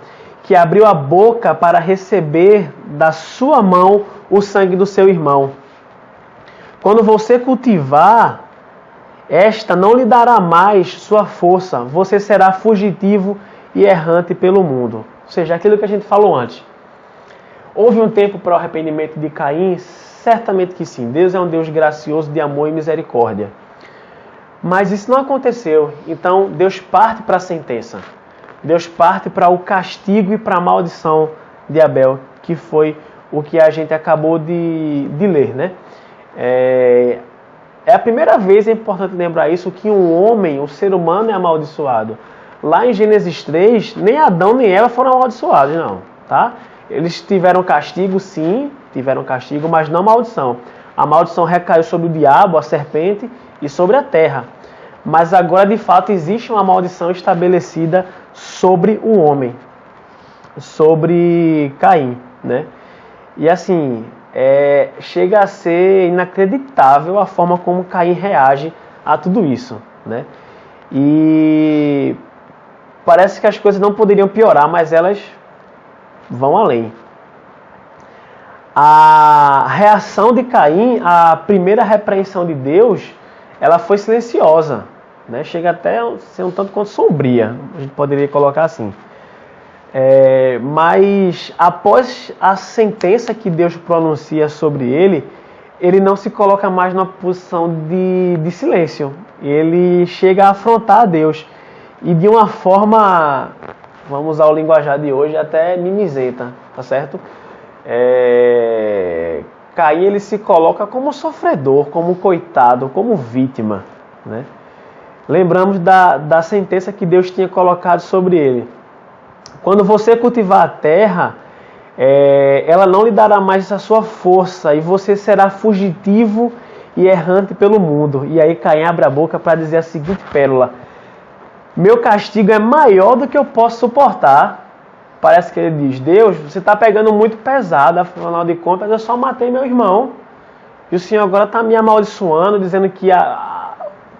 que abriu a boca para receber da sua mão o sangue do seu irmão. Quando você cultivar, esta não lhe dará mais sua força, você será fugitivo e errante pelo mundo. Ou seja, aquilo que a gente falou antes. Houve um tempo para o arrependimento de Caim? Certamente que sim. Deus é um Deus gracioso, de amor e misericórdia. Mas isso não aconteceu. Então Deus parte para a sentença. Deus parte para o castigo e para a maldição de Abel, que foi o que a gente acabou de ler, né? É a primeira vez, é importante lembrar isso, que um homem, o ser humano, é amaldiçoado. Lá em Gênesis 3, nem Adão nem Eva foram amaldiçoados, não, tá? Eles tiveram castigo, sim, tiveram castigo, mas não maldição. A maldição recaiu sobre o diabo, a serpente, e sobre a terra. Mas agora, de fato, existe uma maldição estabelecida sobre o homem, sobre Caim, né? E assim, chega a ser inacreditável a forma como Caim reage a tudo isso, né? E parece que as coisas não poderiam piorar, mas elas vão além. A reação de Caim, a primeira repreensão de Deus, ela foi silenciosa, né? Chega até a ser um tanto quanto sombria, a gente poderia colocar assim. Mas após a sentença que Deus pronuncia sobre ele, ele não se coloca mais numa posição de silêncio. Ele chega a afrontar a Deus. E de uma forma, vamos usar o linguajar de hoje, até mimizenta, tá certo? Caim, ele se coloca como sofredor, como coitado, como vítima, né? Lembramos da sentença que Deus tinha colocado sobre ele. Quando você cultivar a terra, ela não lhe dará mais a sua força, e você será fugitivo e errante pelo mundo. E aí Caim abre a boca para dizer a seguinte pérola: meu castigo é maior do que eu posso suportar. Parece que ele diz: Deus, você está pegando muito pesado, afinal de contas eu só matei meu irmão. E o Senhor agora está me amaldiçoando, dizendo que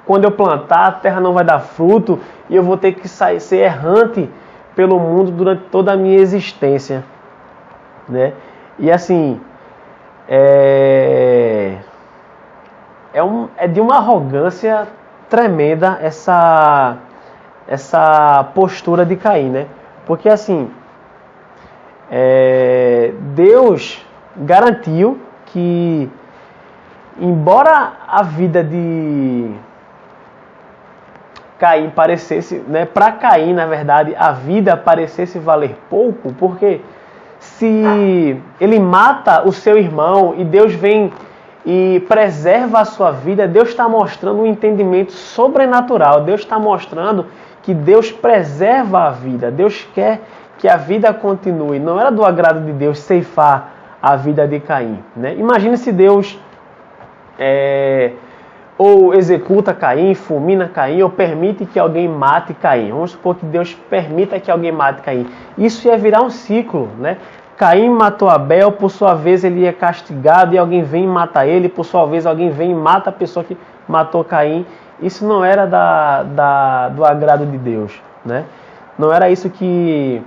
quando eu plantar, a terra não vai dar fruto, e eu vou ter que ser errante pelo mundo durante toda a minha existência, né? E assim, é de uma arrogância tremenda essa postura de Caim, né? Porque assim, Deus garantiu que, embora a vida de Caim parecesse, né, para Caim, na verdade, a vida parecesse valer pouco, porque se ele mata o seu irmão e Deus vem e preserva a sua vida, Deus está mostrando um entendimento sobrenatural. Deus está mostrando que Deus preserva a vida. Deus quer que a vida continue. Não era do agrado de Deus ceifar a vida de Caim, né? Imagine se Deus ou executa Caim, fulmina Caim, ou permite que alguém mate Caim. Vamos supor que Deus permita que alguém mate Caim. Isso ia virar um ciclo, né? Caim matou Abel, por sua vez ele é castigado, e alguém vem e mata ele, por sua vez alguém vem e mata a pessoa que matou Caim. Isso não era do agrado de Deus, né? Não era isso que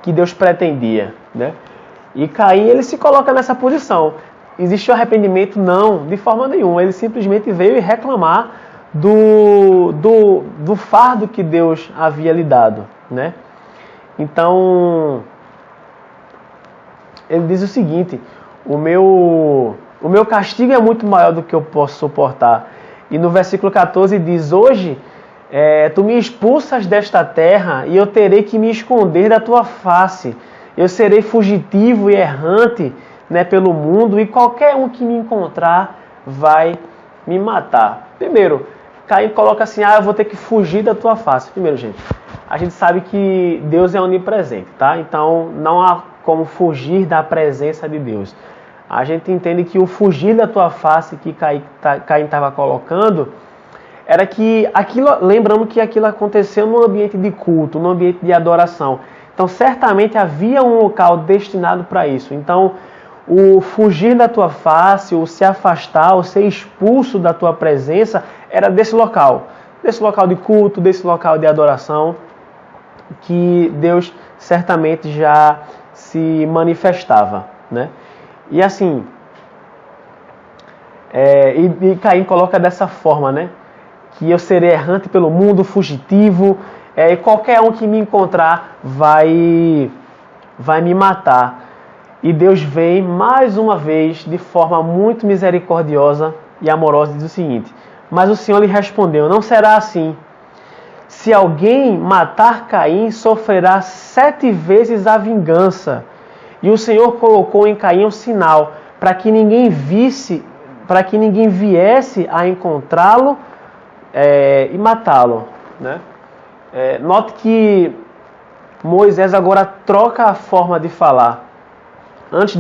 Deus pretendia, né? E Caim, ele se coloca nessa posição. existiu arrependimento? Não, de forma nenhuma. Ele simplesmente veio reclamar do fardo que Deus havia lhe dado, né? Então, ele diz o seguinte: o meu castigo é muito maior do que eu posso suportar. E no versículo 14 diz: hoje tu me expulsas desta terra e eu terei que me esconder da tua face. Eu serei fugitivo e errante, né, pelo mundo, e qualquer um que me encontrar vai me matar. Primeiro, Caim coloca assim: eu vou ter que fugir da tua face. Primeiro, gente, a gente sabe que Deus é onipresente, tá? Então não há como fugir da presença de Deus. A gente entende que o fugir da tua face que Caim estava colocando era que aquilo, lembrando que aquilo aconteceu num ambiente de culto, num ambiente de adoração. Então certamente havia um local destinado para isso. Então o fugir da tua face, o se afastar, o ser expulso da tua presença era desse local de culto, desse local de adoração que Deus certamente já se manifestava, né? E assim, e Caim coloca dessa forma, né? Que eu serei errante pelo mundo, fugitivo, e qualquer um que me encontrar vai me matar. E Deus vem mais uma vez de forma muito misericordiosa e amorosa e diz o seguinte: mas o Senhor lhe respondeu: não será assim. Se alguém matar Caim, sofrerá 7 vezes a vingança. E o Senhor colocou em Caim um sinal, para que ninguém viesse a encontrá-lo e matá-lo, né? Note que Moisés agora troca a forma de falar. Antes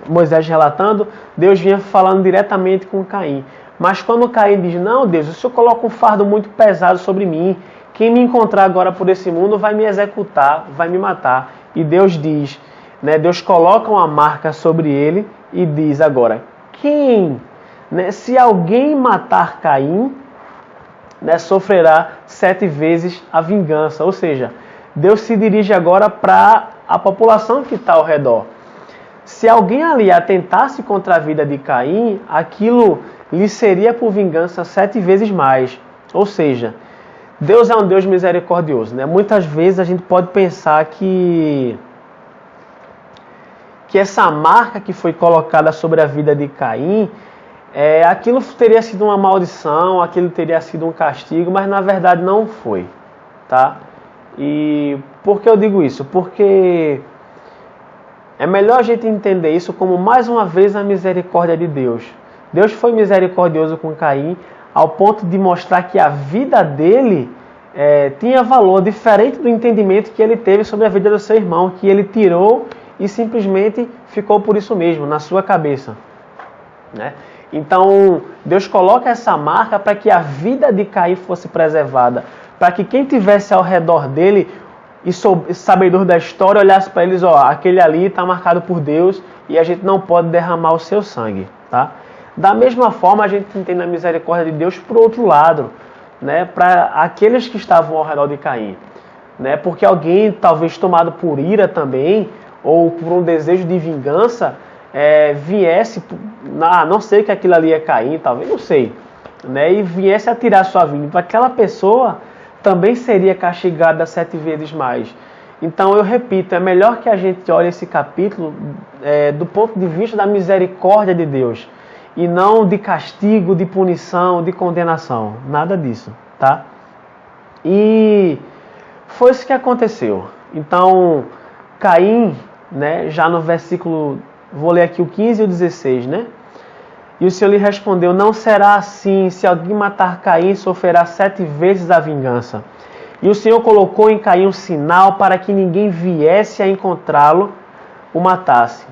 Moisés relatando, Deus vinha falando diretamente com Caim. Mas quando Caim diz: não, Deus, o Senhor coloca um fardo muito pesado sobre mim. Quem me encontrar agora por esse mundo vai me executar, vai me matar. E Deus diz, né, Deus coloca uma marca sobre ele e diz agora: quem, né, se alguém matar Caim, né, sofrerá 7 vezes a vingança. Ou seja, Deus se dirige agora para a população que está ao redor. Se alguém ali atentasse contra a vida de Caim, aquilo lhe seria por vingança 7 vezes mais. Ou seja, Deus é um Deus misericordioso, né? Muitas vezes a gente pode pensar que essa marca que foi colocada sobre a vida de Caim, aquilo teria sido uma maldição, aquilo teria sido um castigo, mas na verdade não foi, tá? E por que eu digo isso? Porque é melhor a gente entender isso como mais uma vez a misericórdia de Deus. Deus foi misericordioso com Caim ao ponto de mostrar que a vida dele tinha valor diferente do entendimento que ele teve sobre a vida do seu irmão, que ele tirou e simplesmente ficou por isso mesmo, na sua cabeça, né? Então, Deus coloca essa marca para que a vida de Caim fosse preservada, para que quem tivesse ao redor dele e sabedor da história olhasse para eles: aquele ali está marcado por Deus e a gente não pode derramar o seu sangue, tá? Da mesma forma, a gente entende a misericórdia de Deus por outro lado, né, para aqueles que estavam ao redor de Caim, né? Porque alguém, talvez tomado por ira também, ou por um desejo de vingança, viesse, não sei que aquilo ali é Caim, talvez, não sei, né, e viesse a tirar sua vida. Então, aquela pessoa também seria castigada 7 vezes mais. Então, eu repito, é melhor que a gente olhe esse capítulo do ponto de vista da misericórdia de Deus, e não de castigo, de punição, de condenação. Nada disso, tá? E foi isso que aconteceu. Então, Caim, né, já no versículo, vou ler aqui o 15 e o 16, né? E o Senhor lhe respondeu: não será assim. Se alguém matar Caim, sofrerá 7 vezes a vingança. E o Senhor colocou em Caim um sinal para que ninguém viesse a encontrá-lo, o matasse.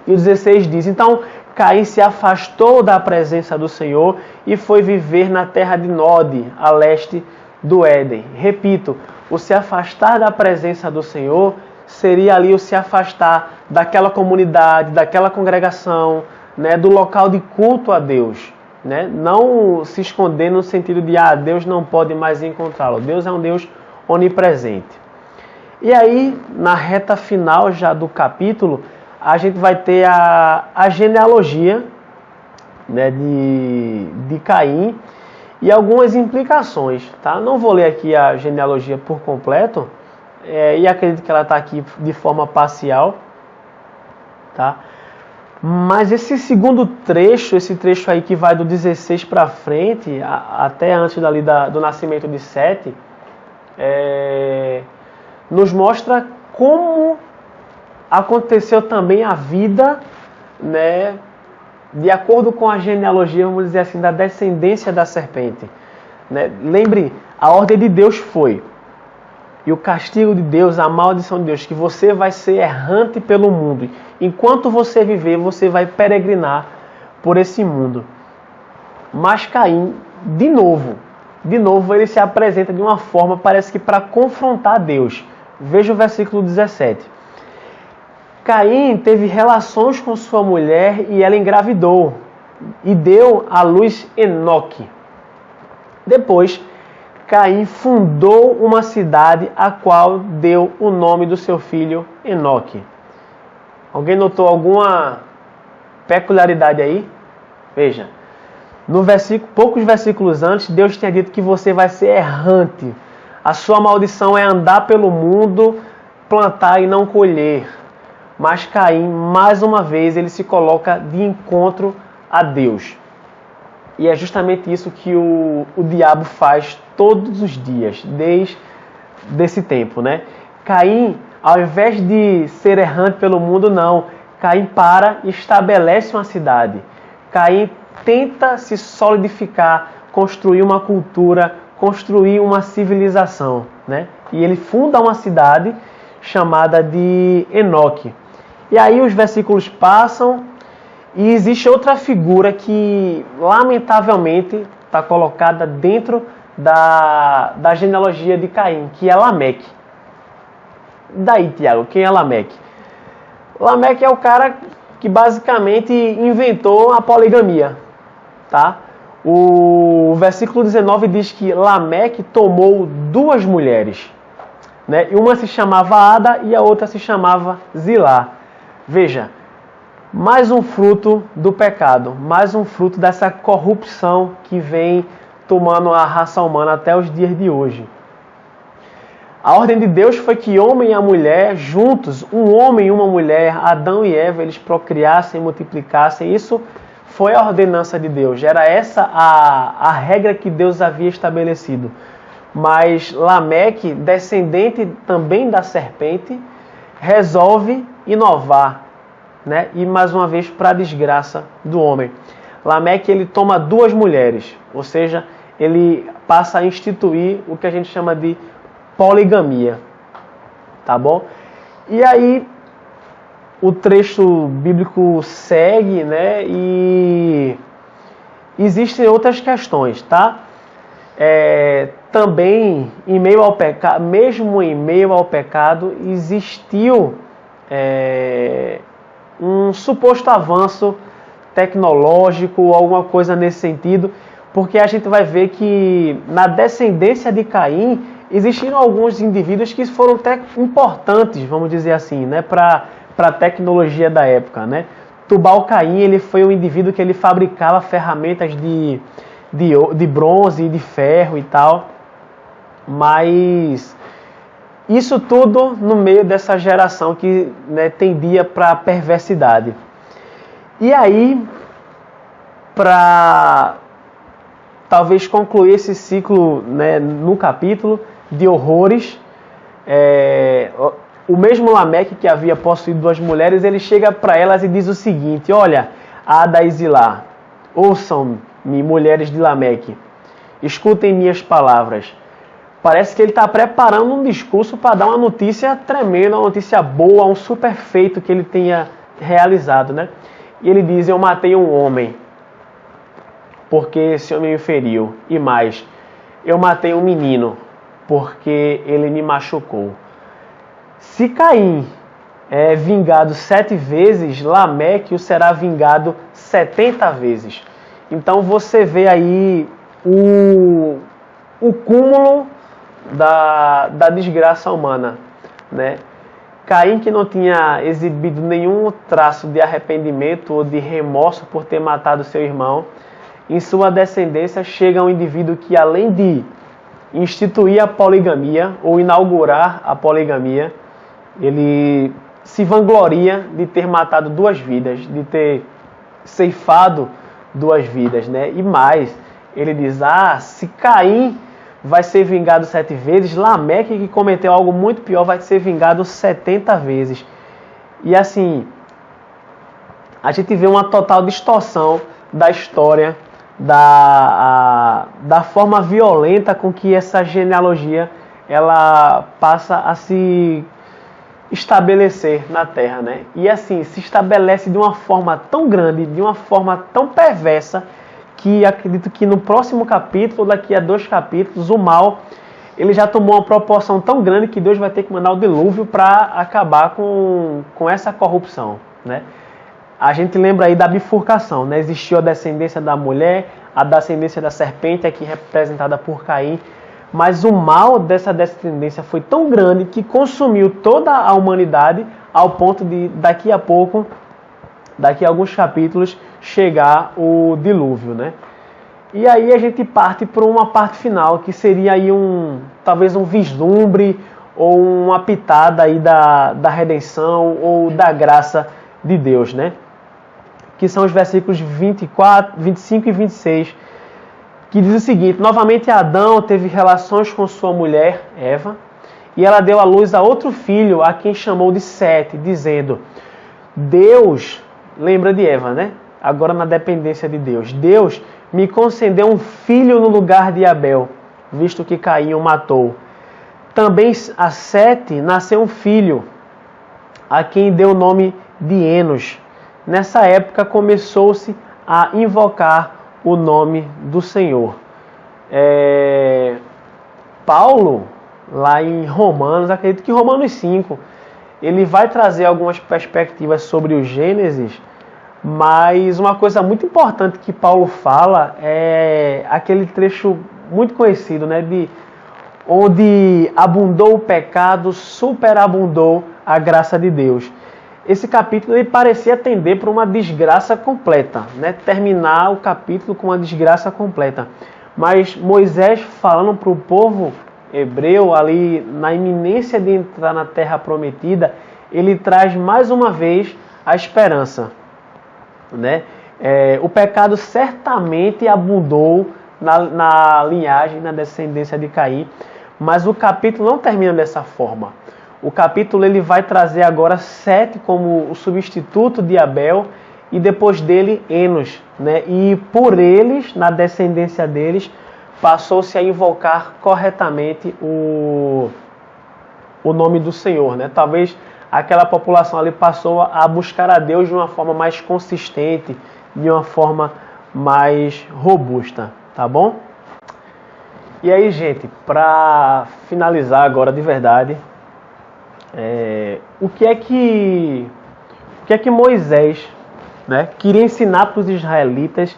E o 16 diz: então Caim se afastou da presença do Senhor e foi viver na terra de Nod, a leste do Éden. Repito, o se afastar da presença do Senhor seria ali o se afastar daquela comunidade, daquela congregação, né, do local de culto a Deus, né? Não se esconder no sentido de Deus não pode mais encontrá-lo. Deus é um Deus onipresente. E aí, na reta final já do capítulo, a gente vai ter a genealogia, né, de Caim e algumas implicações, tá? Não vou ler aqui a genealogia por completo, e acredito que ela está aqui de forma parcial, tá? Mas esse segundo trecho, esse trecho aí que vai do 16 para frente, até antes dali do nascimento de Sete, nos mostra como aconteceu também a vida, né, de acordo com a genealogia, vamos dizer assim, da descendência da serpente, né? Lembre, a ordem de Deus foi, e o castigo de Deus, a maldição de Deus, que você vai ser errante pelo mundo. Enquanto você viver, você vai peregrinar por esse mundo. Mas Caim, de novo, ele se apresenta de uma forma, parece que para confrontar Deus. Veja o versículo 17. Caim teve relações com sua mulher e ela engravidou e deu à luz Enoque. Depois, Caim fundou uma cidade a qual deu o nome do seu filho Enoque. Alguém notou alguma peculiaridade aí? Veja, poucos versículos antes, Deus tinha dito que você vai ser errante. A sua maldição é andar pelo mundo, plantar e não colher. Mas Caim, mais uma vez, ele se coloca de encontro a Deus. E é justamente isso que o diabo faz todos os dias, desde esse tempo, né? Caim, ao invés de ser errante pelo mundo, não. Caim e estabelece uma cidade. Caim tenta se solidificar, construir uma cultura, construir uma civilização, né? E ele funda uma cidade chamada de Enoque. E aí os versículos passam e existe outra figura que, lamentavelmente, está colocada dentro da genealogia de Caim, que é Lameque. Daí, Tiago, quem é Lameque? Lameque é o cara que basicamente inventou a poligamia, tá? O versículo 19 diz que Lameque tomou 2 mulheres, né? E uma se chamava Ada e a outra se chamava Zilá. Veja, mais um fruto do pecado, mais um fruto dessa corrupção que vem tomando a raça humana até os dias de hoje. A ordem de Deus foi que homem e a mulher, juntos, um homem e uma mulher, Adão e Eva, eles procriassem, multiplicassem. Isso foi a ordenança de Deus, era essa a regra que Deus havia estabelecido. Mas Lameque, descendente também da serpente, resolve inovar, né? E mais uma vez para a desgraça do homem. Lameque, ele toma 2 mulheres, ou seja, ele passa a instituir o que a gente chama de poligamia, tá bom? E aí o trecho bíblico segue, né? E existem outras questões, tá? Também, em meio ao pecado, mesmo em meio ao pecado, existiu um suposto avanço tecnológico, alguma coisa nesse sentido, porque a gente vai ver que na descendência de Caim existiram alguns indivíduos que foram até importantes, vamos dizer assim, né, para a tecnologia da época, né? Tubal-Caim, ele foi um indivíduo que ele fabricava ferramentas de bronze e de ferro e tal, mas isso tudo no meio dessa geração que, né, tendia para a perversidade. E aí, para talvez concluir esse ciclo, né, no capítulo de horrores, o mesmo Lameque que havia possuído 2 mulheres, ele chega para elas e diz o seguinte: olha, Ada e Zilá, ouçam-me, mulheres de Lameque, escutem minhas palavras. Parece que ele está preparando um discurso para dar uma notícia tremenda, uma notícia boa, um super feito que ele tenha realizado, né? E ele diz: eu matei um homem, porque esse homem me feriu. E mais, eu matei um menino, porque ele me machucou. Se Caim é vingado 7 vezes, Lameque o será vingado 70 vezes. Então você vê aí o cúmulo da desgraça humana, né? Caim, que não tinha exibido nenhum traço de arrependimento ou de remorso por ter matado seu irmão, em sua descendência chega um indivíduo que, além de instituir a poligamia ou inaugurar a poligamia, ele se vangloria de ter matado 2 vidas, de ter ceifado 2 vidas, né? E mais, ele diz, se Caim vai ser vingado 7 vezes, Lameque, que cometeu algo muito pior, vai ser vingado 70 vezes. E assim, a gente vê uma total distorção da história, da forma violenta com que essa genealogia ela passa a se estabelecer na Terra, né? E assim, se estabelece de uma forma tão grande, de uma forma tão perversa, que acredito que no próximo capítulo, daqui a 2 capítulos, o mal ele já tomou uma proporção tão grande que Deus vai ter que mandar o dilúvio para acabar com essa corrupção, né? A gente lembra aí da bifurcação, né? Existiu a descendência da mulher, a descendência da serpente, aqui representada por Caim, mas o mal dessa descendência foi tão grande que consumiu toda a humanidade, ao ponto de, daqui a pouco, daqui a alguns capítulos, chegar o dilúvio, né? E aí a gente parte para uma parte final, que seria aí talvez um vislumbre ou uma pitada aí da redenção ou da graça de Deus, né? Que são os versículos 24, 25 e 26, que diz o seguinte: novamente Adão teve relações com sua mulher, Eva, e ela deu à luz a outro filho, a quem chamou de Sete, dizendo, Deus, lembra de Eva, né? Agora na dependência de Deus, Deus me concedeu um filho no lugar de Abel, visto que Caim o matou. Também a Sete nasceu um filho, a quem deu o nome de Enos. Nessa época começou-se a invocar o nome do Senhor. Paulo, lá em Romanos, acredito que Romanos 5, ele vai trazer algumas perspectivas sobre o Gênesis, mas uma coisa muito importante que Paulo fala é aquele trecho muito conhecido, né, onde abundou o pecado, superabundou a graça de Deus. Esse capítulo ele parecia tender para uma desgraça completa, né? Terminar o capítulo com uma desgraça completa. Mas Moisés, falando para o povo hebreu, ali na iminência de entrar na terra prometida, ele traz mais uma vez a esperança, né? O pecado certamente abundou na linhagem, na descendência de Caim, mas o capítulo não termina dessa forma. O capítulo ele vai trazer agora Sete como o substituto de Abel e depois dele Enos, né? E por eles, na descendência deles, passou-se a invocar corretamente o nome do Senhor, né? Talvez aquela população ali passou a buscar a Deus de uma forma mais consistente, de uma forma mais robusta, tá bom? E aí, gente, para finalizar agora de verdade, o que é que Moisés, né, queria ensinar para os israelitas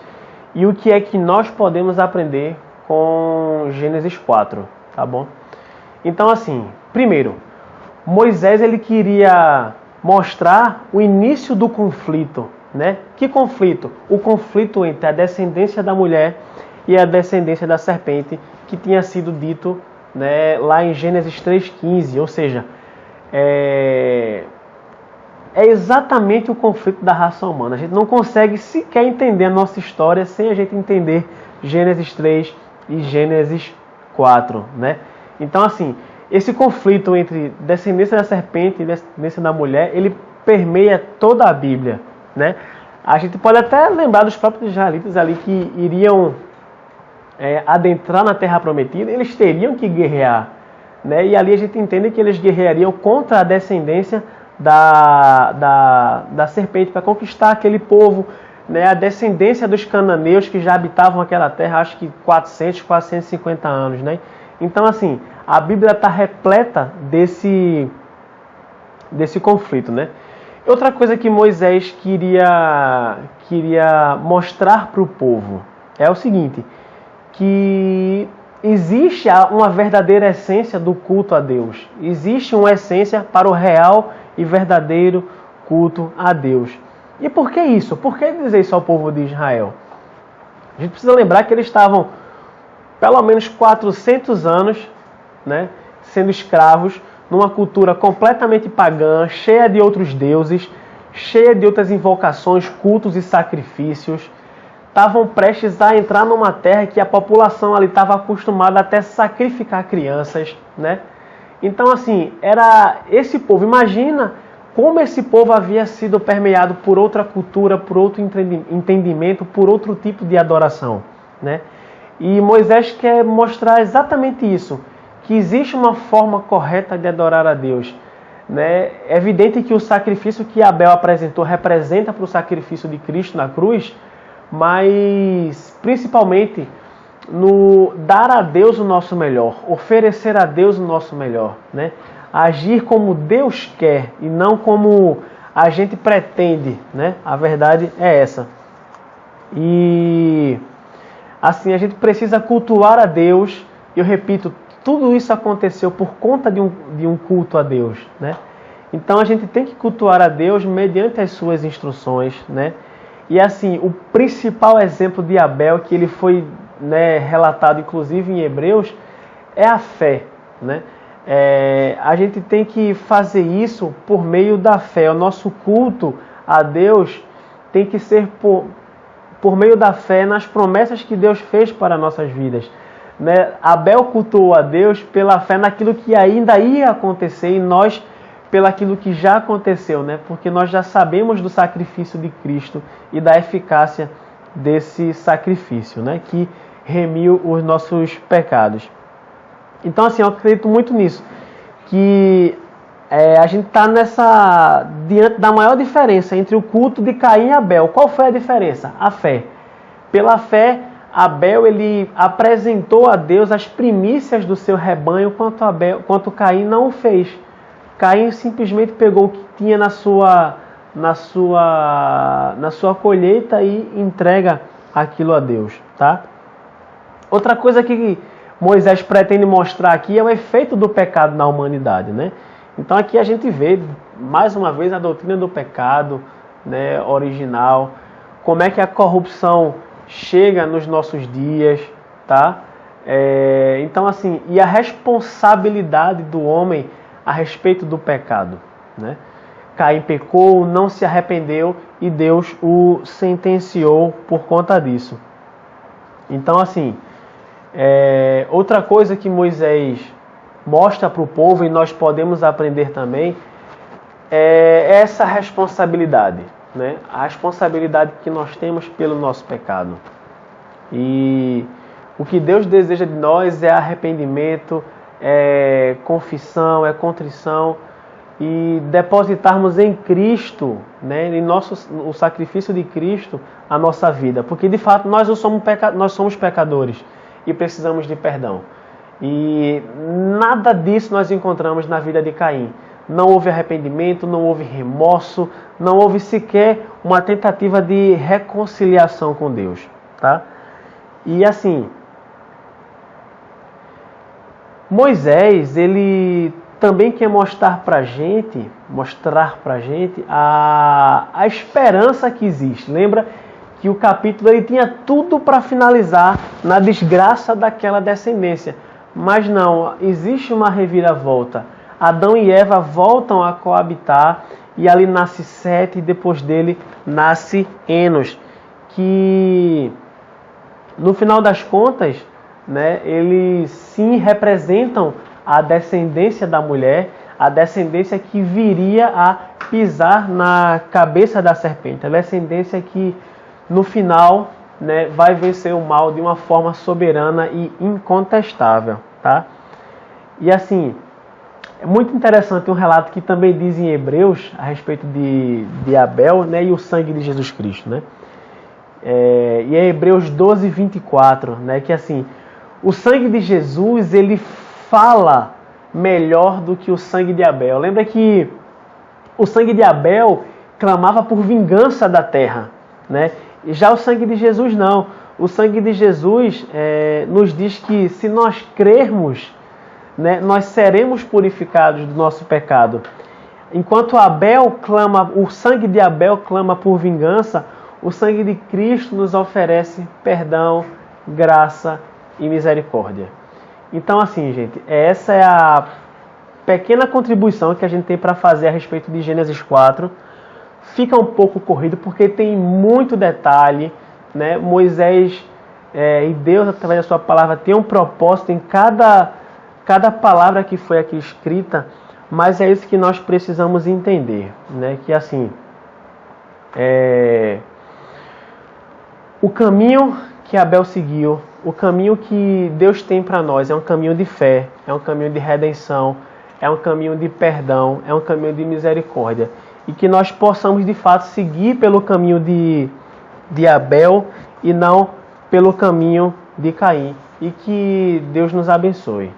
e o que é que nós podemos aprender com Gênesis 4, tá bom? Então, assim, primeiro, Moisés ele queria mostrar o início do conflito, né? Que conflito? O conflito entre a descendência da mulher e a descendência da serpente, que tinha sido dito, né, lá em Gênesis 3,15, ou seja, é exatamente o conflito da raça humana. A gente não consegue sequer entender a nossa história sem a gente entender Gênesis 3 e Gênesis 4, né? Então, assim, esse conflito entre descendência da serpente e descendência da mulher, ele permeia toda a Bíblia, né? A gente pode até lembrar dos próprios israelitas ali que iriam adentrar na Terra Prometida, eles teriam que guerrear, né? E ali a gente entende que eles guerreariam contra a descendência da serpente para conquistar aquele povo, né? A descendência dos cananeus que já habitavam aquela terra, acho que 450 anos, né? Então, assim, a Bíblia está repleta desse conflito, né? Outra coisa que Moisés queria mostrar para o povo é o seguinte, que existe uma verdadeira essência do culto a Deus. Existe uma essência para o real e verdadeiro culto a Deus. E por que isso? Por que dizer isso ao povo de Israel? A gente precisa lembrar que eles estavam pelo menos 400 anos, né, sendo escravos numa cultura completamente pagã, cheia de outros deuses, cheia de outras invocações, cultos e sacrifícios. Estavam prestes a entrar numa terra que a população ali estava acostumada até sacrificar crianças, né? Então, assim, era esse povo. Imagina como esse povo havia sido permeado por outra cultura, por outro entendimento, por outro tipo de adoração, né? E Moisés quer mostrar exatamente isso, que existe uma forma correta de adorar a Deus, né? É evidente que o sacrifício que Abel apresentou representa para o sacrifício de Cristo na cruz, mas principalmente no dar a Deus o nosso melhor, oferecer a Deus o nosso melhor, né? Agir como Deus quer e não como a gente pretende, né? A verdade é essa. E assim, a gente precisa cultuar a Deus. Eu repito, tudo isso aconteceu por conta de um culto a Deus, né? Então a gente tem que cultuar a Deus mediante as suas instruções, né? E assim, o principal exemplo de Abel, que ele foi, né, relatado inclusive em Hebreus, é a fé, né? A gente tem que fazer isso por meio da fé. O nosso culto a Deus tem que ser por meio da fé nas promessas que Deus fez para nossas vidas, né? Abel cultuou a Deus pela fé naquilo que ainda ia acontecer e nós pelaquilo que já aconteceu, né? Porque nós já sabemos do sacrifício de Cristo e da eficácia desse sacrifício, né? Que remiu os nossos pecados. Então, assim, eu acredito muito nisso, que a gente está diante da maior diferença entre o culto de Caim e Abel. Qual foi a diferença? A fé. Pela fé, Abel ele apresentou a Deus as primícias do seu rebanho, quanto Caim não o fez. Caim simplesmente pegou o que tinha na sua colheita e entrega aquilo a Deus, tá? Outra coisa que Moisés pretende mostrar aqui é o efeito do pecado na humanidade, né? Então aqui a gente vê, mais uma vez, a doutrina do pecado, né, original, como é que a corrupção chega nos nossos dias, tá? Então assim, e a responsabilidade do homem a respeito do pecado, né? Caim pecou, não se arrependeu e Deus o sentenciou por conta disso. Então assim, outra coisa que Moisés mostra para o povo e nós podemos aprender também é essa responsabilidade, né? A responsabilidade que nós temos pelo nosso pecado. E o que Deus deseja de nós é arrependimento, é confissão, é contrição e depositarmos em Cristo, né, o sacrifício de Cristo, a nossa vida. Porque de fato nós somos pecadores e precisamos de perdão. E nada disso nós encontramos na vida de Caim. Não houve arrependimento, não houve remorso, não houve sequer uma tentativa de reconciliação com Deus, tá? E assim, Moisés, ele também quer mostrar pra gente a esperança que existe. Lembra que o capítulo ele tinha tudo para finalizar na desgraça daquela descendência. Mas não, existe uma reviravolta. Adão e Eva voltam a coabitar e ali nasce Sete e depois dele nasce Enos, que no final das contas, né, eles sim representam a descendência da mulher, a descendência que viria a pisar na cabeça da serpente, a descendência que no final, né, vai vencer o mal de uma forma soberana e incontestável, tá? E assim, é muito interessante um relato que também diz em Hebreus a respeito de Abel, né, e o sangue de Jesus Cristo, né? E é Hebreus 12, 24, né, que assim, o sangue de Jesus, ele fala melhor do que o sangue de Abel. Lembra que o sangue de Abel clamava por vingança da terra, né? E já o sangue de Jesus não. O sangue de Jesus nos diz que se nós crermos, né, nós seremos purificados do nosso pecado. Enquanto o sangue de Abel clama por vingança, o sangue de Cristo nos oferece perdão, graça e misericórdia. Então, assim, gente, essa é a pequena contribuição que a gente tem para fazer a respeito de Gênesis 4. Fica um pouco corrido porque tem muito detalhe, né? Moisés e Deus, através da sua palavra, tem um propósito em cada palavra que foi aqui escrita, mas é isso que nós precisamos entender, né? Que assim, o caminho que Abel seguiu, o caminho que Deus tem para nós é um caminho de fé, é um caminho de redenção, é um caminho de perdão, é um caminho de misericórdia. E que nós possamos de fato seguir pelo caminho de Abel e não pelo caminho de Caim. E que Deus nos abençoe.